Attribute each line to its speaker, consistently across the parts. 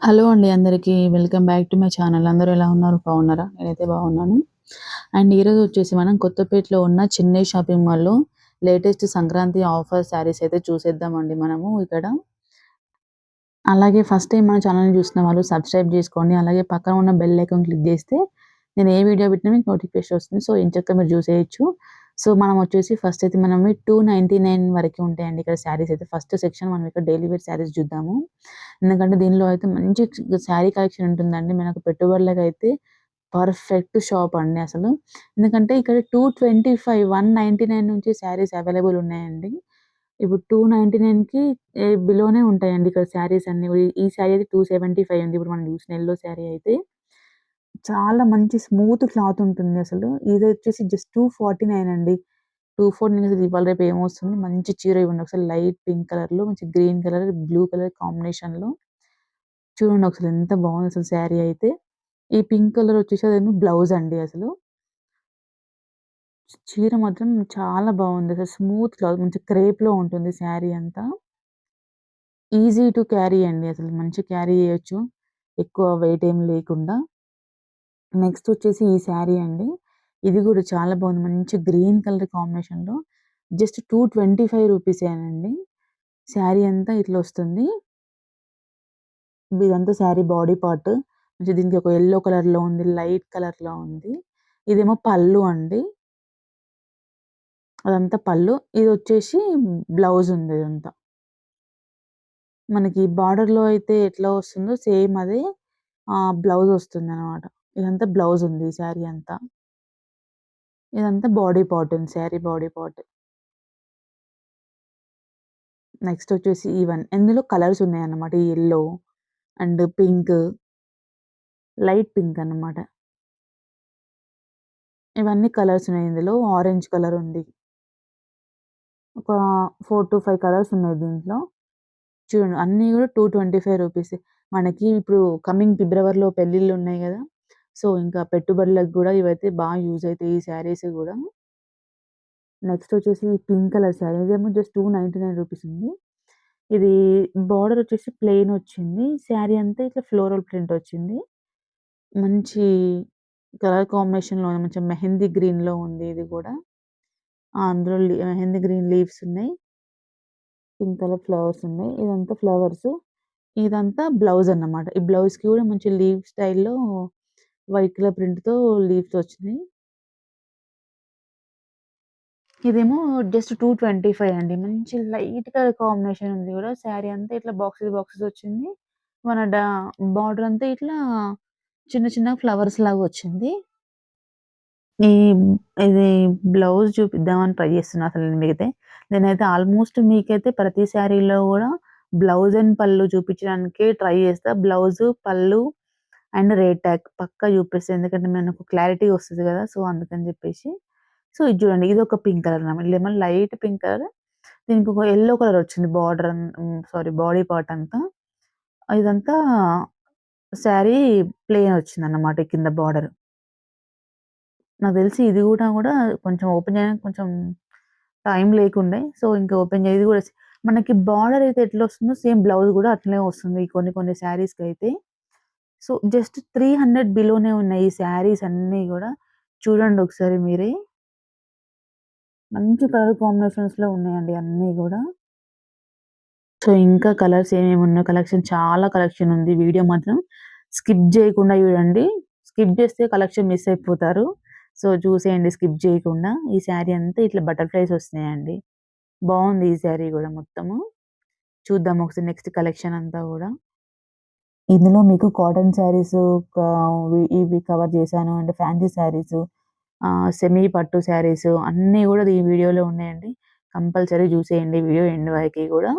Speaker 1: Hello అండి అందరికీ. Welcome back to my channel. అందరూ ఎలా ఉన్నారు? బాగున్నారా? నేనైతే బాగున్నాను. అండ్ ఈరోజు వచ్చేసి మనం కొత్తపేటలో ఉన్న చెన్నై షాపింగ్ మాల్‌లో లేటెస్ట్ సంక్రాంతి ఆఫర్ శారీస్ అయితే చూసేద్దామండి మనము ఇక్కడ. అలాగే ఫస్ట్ టైమ్ మన ఛానల్‌ని చూస్తున్న వాళ్ళు సబ్స్క్రైబ్ చేసుకోండి. అలాగే పక్కన ఉన్న బెల్ ఐకాన్ క్లిక్ చేస్తే నేను ఏ వీడియో పెట్టినా మీకు నోటిఫికేషన్ వస్తుంది. సో ఎంచక్కా మీరు చూసేయొచ్చు. సో మనం వచ్చేసి ఫస్ట్ అయితే మనము 299 వరకే ఉంటాయండి ఇక్కడ శారీస్ అయితే. ఫస్ట్ సెక్షన్ మనం ఇక్కడ డైలీ వేర్ శారీస్ చూద్దాము. ఎందుకంటే దీనిలో అయితే మంచి శారీ కలెక్షన్ ఉంటుందండి. మనకు పెట్టుబడులకైతే పర్ఫెక్ట్ షాప్ అండి అసలు. ఎందుకంటే ఇక్కడ 225, 199 నుంచి శారీస్ అవైలబుల్ ఉన్నాయండి. ఇప్పుడు 299కి బిలోనే ఉంటాయండి ఇక్కడ శారీస్ అన్నీ. ఈ శారీ అయితే 275 ఉంది. ఇప్పుడు మనం చూసిన యెల్లో శారీ అయితే చాలా మంచి స్మూత్ క్లాత్ ఉంటుంది అసలు. ఇదొచ్చేసి జస్ట్ 249 అండి. 249 అసలు ఇవాళ రేపు ఏమొస్తుంది మంచి చీర ఇవ్వండి. ఒకసారి లైట్ పింక్ కలర్‌లో మంచి గ్రీన్ కలర్, బ్లూ కలర్ కాంబినేషన్‌లో చూడండి ఒకసారి ఎంత బాగుందో అసలు శారీ అయితే. ఈ పింక్ కలర్ వచ్చేసి అదేమో బ్లౌజ్ అండి అసలు. చీర మాత్రం చాలా బాగుంది. అసలు స్మూత్ క్లాత్ మంచి క్రేప్‌లో ఉంటుంది శారీ అంతా. ఈజీ టు క్యారీ అండి అసలు మంచి క్యారీ చేయొచ్చు. ఎక్కువ వెయిట్ ఏం లేకుండా. నెక్స్ట్ వచ్చేసి ఈ శారీ అండి. ఇది కూడా చాలా బాగుంది. మంచి గ్రీన్ కలర్ కాంబినేషన్‌లో జస్ట్ 225 రూపీసేనండి. శారీ అంతా ఇట్లా వస్తుంది. ఇదంతా శారీ బాడీ పార్ట్. మంచి దీనికి ఒక యెల్లో కలర్‌లో ఉంది. లైట్ కలర్‌లో ఉంది. ఇదేమో పళ్ళు అండి. అదంతా పళ్ళు. ఇదొచ్చేసి బ్లౌజ్ ఉంది ఇదంతా. మనకి బార్డర్‌లో అయితే ఎట్లా వస్తుందో సేమ్ అదే బ్లౌజ్ వస్తుందనమాట. ఇదంతా బ్లౌజ్ ఉంది ఈ శారీ అంతా. ఇదంతా బాడీ పార్ట్ ఉంది. Sari body part. నెక్స్ట్ వచ్చేసి ఇందులో కలర్స్ ఉన్నాయన్నమాట. ఈ yellow and pink, light pink అన్నమాట. ఇవన్నీ కలర్స్ ఉన్నాయి ఇందులో. ఆరెంజ్ కలర్ ఉంది. ఒక 4-5 కలర్స్ ఉన్నాయి దీంట్లో. చూడండి అన్నీ కూడా 225 రూపీసే. మనకి ఇప్పుడు కమింగ్ ఫిబ్రవరిలో పెళ్ళిళ్ళున్నాయి గదా! సో, ఇంకా పెట్టుబడులకు గూడా ఇవైతే బాగా యూజ్ అయితాయి ఈ శారీస్ గూడా. నెక్స్ట్ వచ్చేసి పింక్ కలర్ శారీ. ఇదేమో జస్ట్ 299 రూపీస్ ఉంది. ఇది బార్డర్ వచ్చేసి ప్లెయిన్ వచ్చింది. శారీ అంతా ఇట్లా ఫ్లోరల్ ప్రింట్ వచ్చింది. మంచి కలర్ కాంబినేషన్‌లో మంచి మెహందీ గ్రీన్‌లో ఉంది ఇది గూడా. అందులో మెహందీ గ్రీన్ లీవ్స్ ఉన్నాయి. పింక్ కలర్ ఫ్లవర్స్ ఉన్నాయి. ఇదంతా ఫ్లవర్స్. ఇదంతా బ్లౌజ్ అన్నమాట. ఈ బ్లౌజ్‌కి కూడా మంచి లీవ్ స్టైల్‌లో వైట్ కలర్ ప్రింట్‌తో లీవ్స్ వచ్చినాయి. ఇదేమో జస్ట్ 225 అండి. మంచి లైట్ కలర్ కాంబినేషన్ ఉంది గూడా. శారీ అంతా ఇట్లా బాక్సెస్ బాక్సెస్ వచ్చింది. మన బార్డర్ అంతా ఇట్లా చిన్న చిన్న ఫ్లవర్స్ లాగా వచ్చింది. ఈ ఇది బ్లౌజ్ చూపిద్దామని ట్రై చేస్తున్నా అసలు నేనైతే ఆల్మోస్ట్ మీకైతే ప్రతి శారీలో గూడా బ్లౌజ్ అండ్ పళ్ళు చూపించడానికే ట్రై చేస్తా. బ్లౌజు, పళ్ళు అండ్ రేట్ ట్యాగ్ పక్కా చూపిస్తా. ఎందుకంటే మనకు క్లారిటీ వస్తది గదా! సో, అందుకని జెప్పేసి. సో, ఇది చూడండి ఇదొక పింక్ కలర్ అన్నమాట. Lemon light pink colour. దీనికొక యెల్లో కలర్ వచ్చింది బార్డర్ సారీ బాడీ పార్ట్ అంతా. ఇదంతా శారీ ప్లెయిన్ వచ్చిందన్నమాట కింద బార్డర్. నాకు తెలిసి ఇది గూడా కొంచెం ఓపెన్ చేయడానికి కొంచెం టైం లేకుండే. సో, ఇంకా ఓపెన్ ఇది గూడా మనకి బార్డర్ అయితే ఎట్లొస్తుందో సేమ్ బ్లౌజ్ గూడా అట్లనే వస్తుంది కొన్ని కొన్ని శారీస్‌కైతే. సో, జస్ట్ 300 బిలోనే ఉన్నాయి ఈ శారీస్ అన్నీ గూడా. చూడండి ఒకసారి మీరే. మంచి కలర్ కాంబినేషన్స్‌లో ఉన్నాయండి అన్నీ గూడా. సో, ఇంకా కలర్స్ ఏమేమి ఉన్నాయో చాలా కలెక్షన్ ఉంది. వీడియో మాత్రం స్కిప్ జేయకుండా చూడండి. స్కిప్ జేస్తే కలెక్షన్ మిస్ అయిపోతారు. సో, చూసేయండి స్కిప్ జేయకుండా. ఈ శారీ అంతా ఇట్లా బటర్‌ఫ్లైస్ వస్తున్నాయండి. బావుంది ఈ శారీ గూడా మొత్తము. చూద్దాం ఒకసారి నెక్స్ట్ కలెక్షన్ అంతా గూడా. ఇందులో మీకు కాటన్ శారీసు ఇవి కవర్ చేశాను. అంటే ఫ్యాన్సీ శారీసు, సెమీ పట్టు శారీసు అన్నీ గూడా ఈ వీడియోలో ఉన్నాయండి. కంపల్సరీ చూసేయండి వీడియో ఎండ్ వరకి గూడా.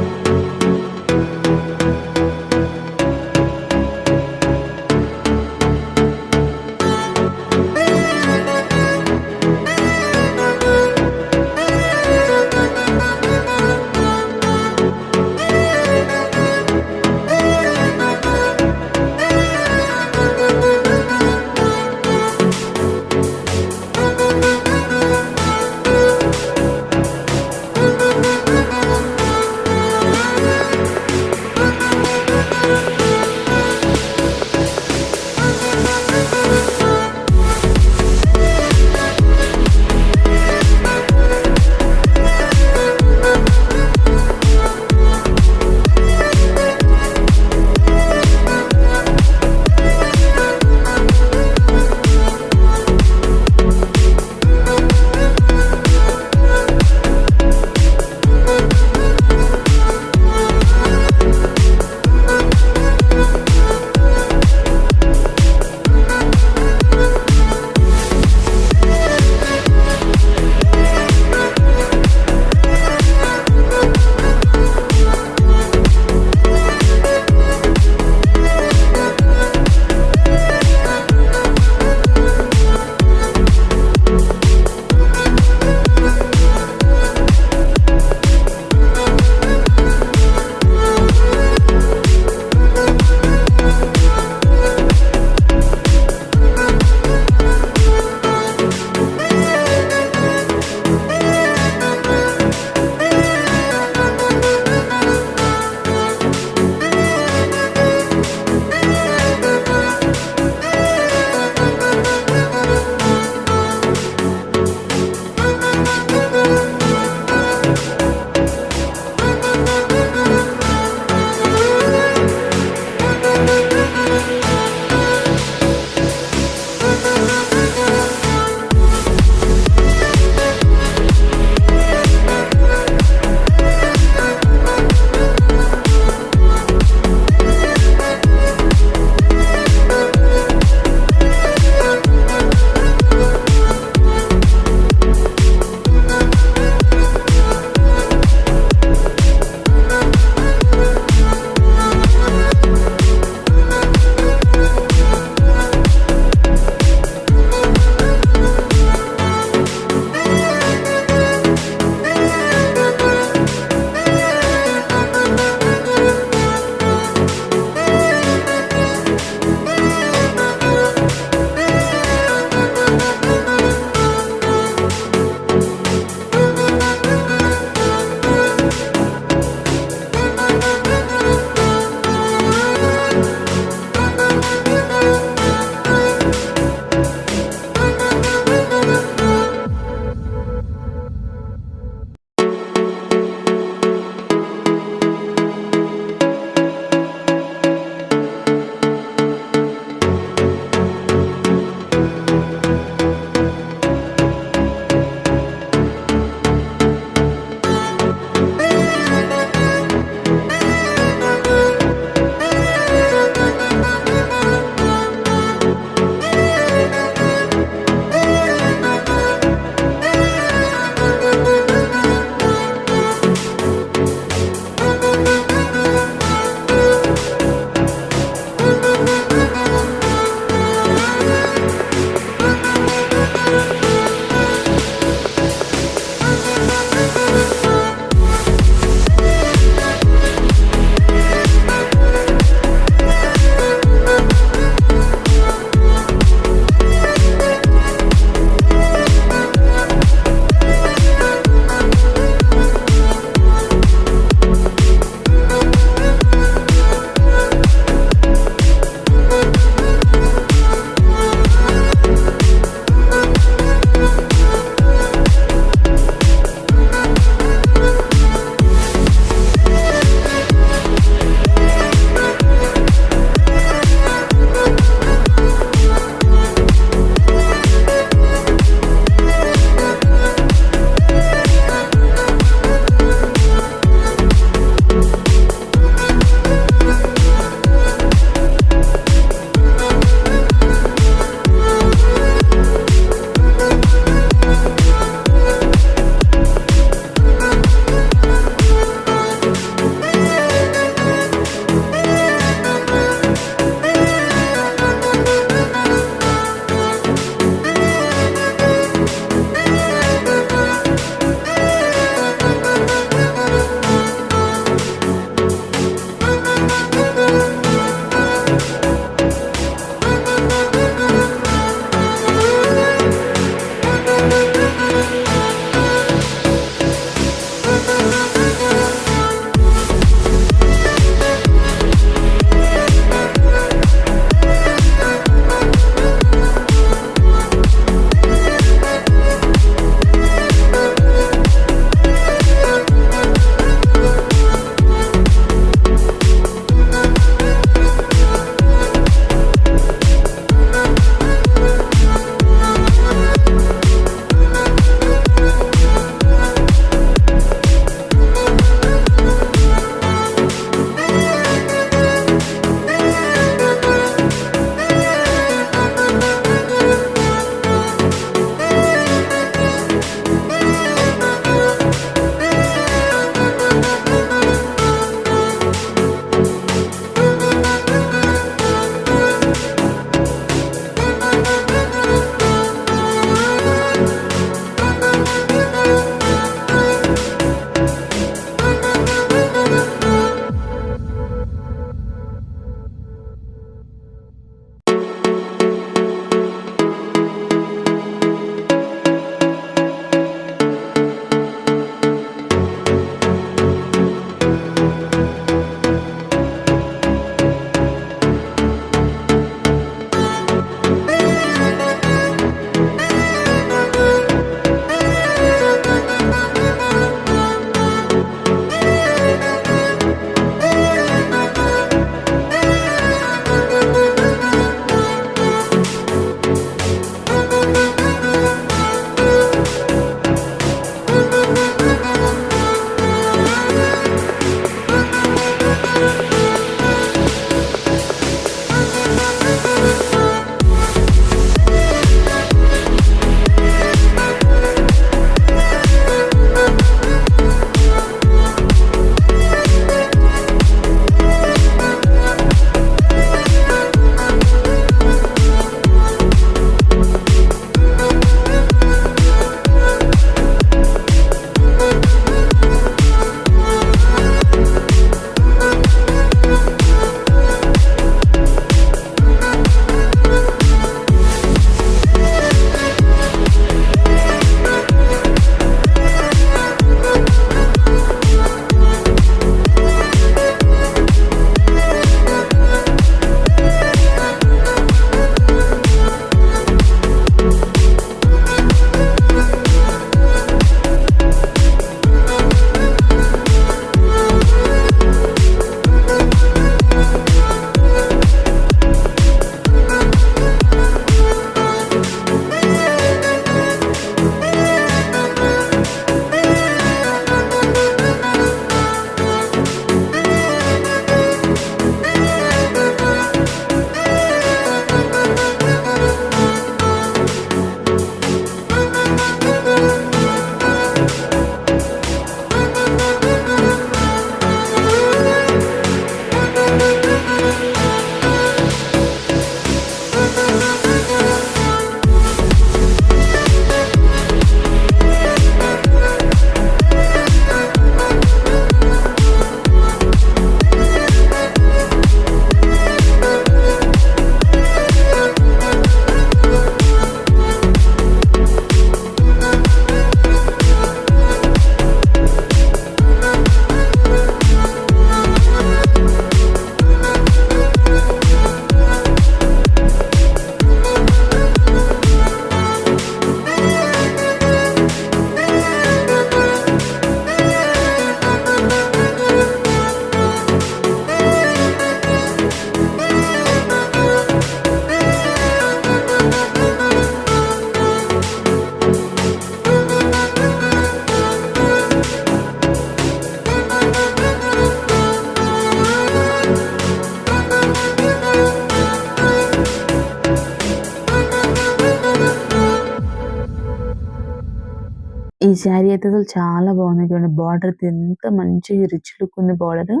Speaker 1: ఈ శారీ అయితే అసలు చాలా బాగుంది చూడండి. బార్డర్ ఎంత మంచి రిచ్ లుక్ ఉంది బార్డర్.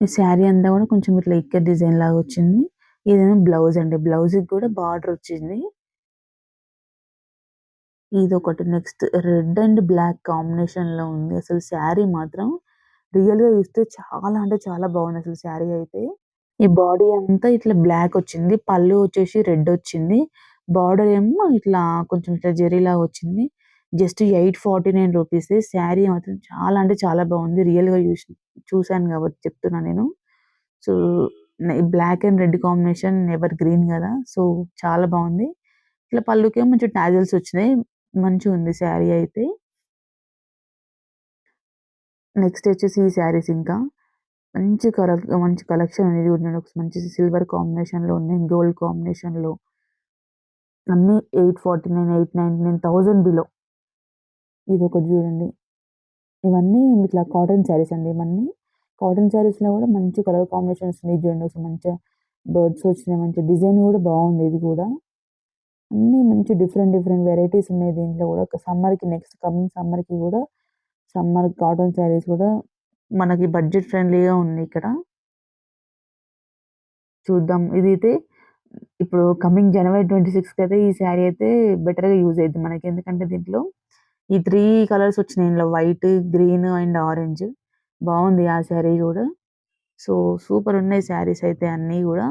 Speaker 1: ఈ శారీ అంతా కూడా కొంచెం ఇట్లా ఇక్కత్ డిజైన్ లాగా వచ్చింది. ఇదేమో బ్లౌజ్ అండి. బ్లౌజ్ కూడా బార్డర్ వచ్చింది. ఇదొకటి. నెక్స్ట్ రెడ్ అండ్ బ్లాక్ కాంబినేషన్‌లో ఉంది. అసలు శారీ మాత్రం రియల్‌గా చూస్తే చాలా అంటే చాలా బాగుందసలు శారీ అయితే. ఈ బాడీ అంతా ఇట్లా బ్లాక్ వచ్చింది. పళ్ళు వచ్చేసి రెడ్ వచ్చింది. బార్డర్ ఏమో ఇట్లా కొంచెం ఇట్లా జెరీలాగా వచ్చింది. జస్ట్ రూ. 849 శారీ మాత్రం చాలా అంటే చాలా బాగుంది. రియల్‌గా చూసాను కాబట్టి చెప్తున్నా నేను. So, black and red combination evergreen గదా! సో, చాలా బాగుంది. ఇట్లా పళ్ళుకేమో మంచి టాజిల్స్ వచ్చినాయి. మంచిగుంది శారీ అయితే. నెక్స్ట్ వచ్చేసి ఈ శారీస్ ఇంకా మంచి కలెక్షన్ అనేది ఉన్నాయి. మంచి సిల్వర్ కాంబినేషన్‌లో ఉన్నాయి. గోల్డ్ కాంబినేషన్‌లో అన్నీ 849, 899, 1000 బిలో. ఇదొకటి చూడండి. ఇవన్నీ ఇట్లా కాటన్ శారీస్ అండి ఇవన్నీ. కాటన్ శారీస్‌లో కూడా మంచి కలర్ కాంబినేషన్స్ ఉన్నాయి చూడండి. అసలు మంచిగా బర్డ్స్ వచ్చినాయి. మంచి డిజైన్ కూడా బాగుంది ఇది కూడా. అన్నీ మంచి డిఫరెంట్ వెరైటీస్ ఉన్నాయి దీంట్లో కూడా. ఒక సమ్మర్‌కి నెక్స్ట్ కమింగ్ సమ్మర్‌కి కూడా సమ్మర్ కాటన్ శారీస్ కూడా మనకి బడ్జెట్ ఫ్రెండ్లీగా ఉన్నాయి ఇక్కడ. చూద్దాం. ఇదైతే ఇప్పుడు కమింగ్ జనవరి 26కి అయితే ఈ శారీ అయితే బెటర్‌గా యూజ్ అయిద్ది మనకి. ఎందుకంటే దీంట్లో ఈ 3 కలర్స్ వచ్చినాయి ఇందులో వైట్, గ్రీన్ అండ్ ఆరెంజ్. బావుంది ఆ శారీ గూడా. సో, సూపర్ ఉన్నాయి శారీస్ అయితే అన్నీ గూడా.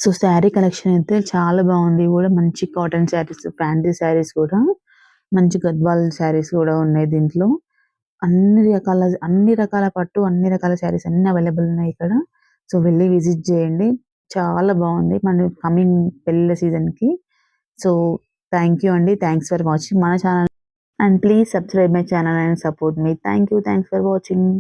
Speaker 1: సో, శారీ కలెక్షన్ అయితే చాలా బాగుంది. ఇవి కూడా మంచి కాటన్ శారీస్, ఫ్యాన్సీ శారీస్ కూడా మంచి గద్వాల్ శారీస్ కూడా ఉన్నాయి దీంట్లో. అన్ని రకాల పట్టు, అన్ని రకాల శారీస్ అన్నీ అవైలబుల్ ఉన్నాయి ఇక్కడ. సో, వెళ్లి విజిట్ చేయండి. చాలా బాగుంది. మన కమింగ్ పెళ్ళిళ్ళ సీజన్‌కి. సో, థాంక్ యూ అండి. థాంక్స్ ఫర్ వాచింగ్ మన channel and please subscribe my channel and support me. Thank you. Thanks for watching.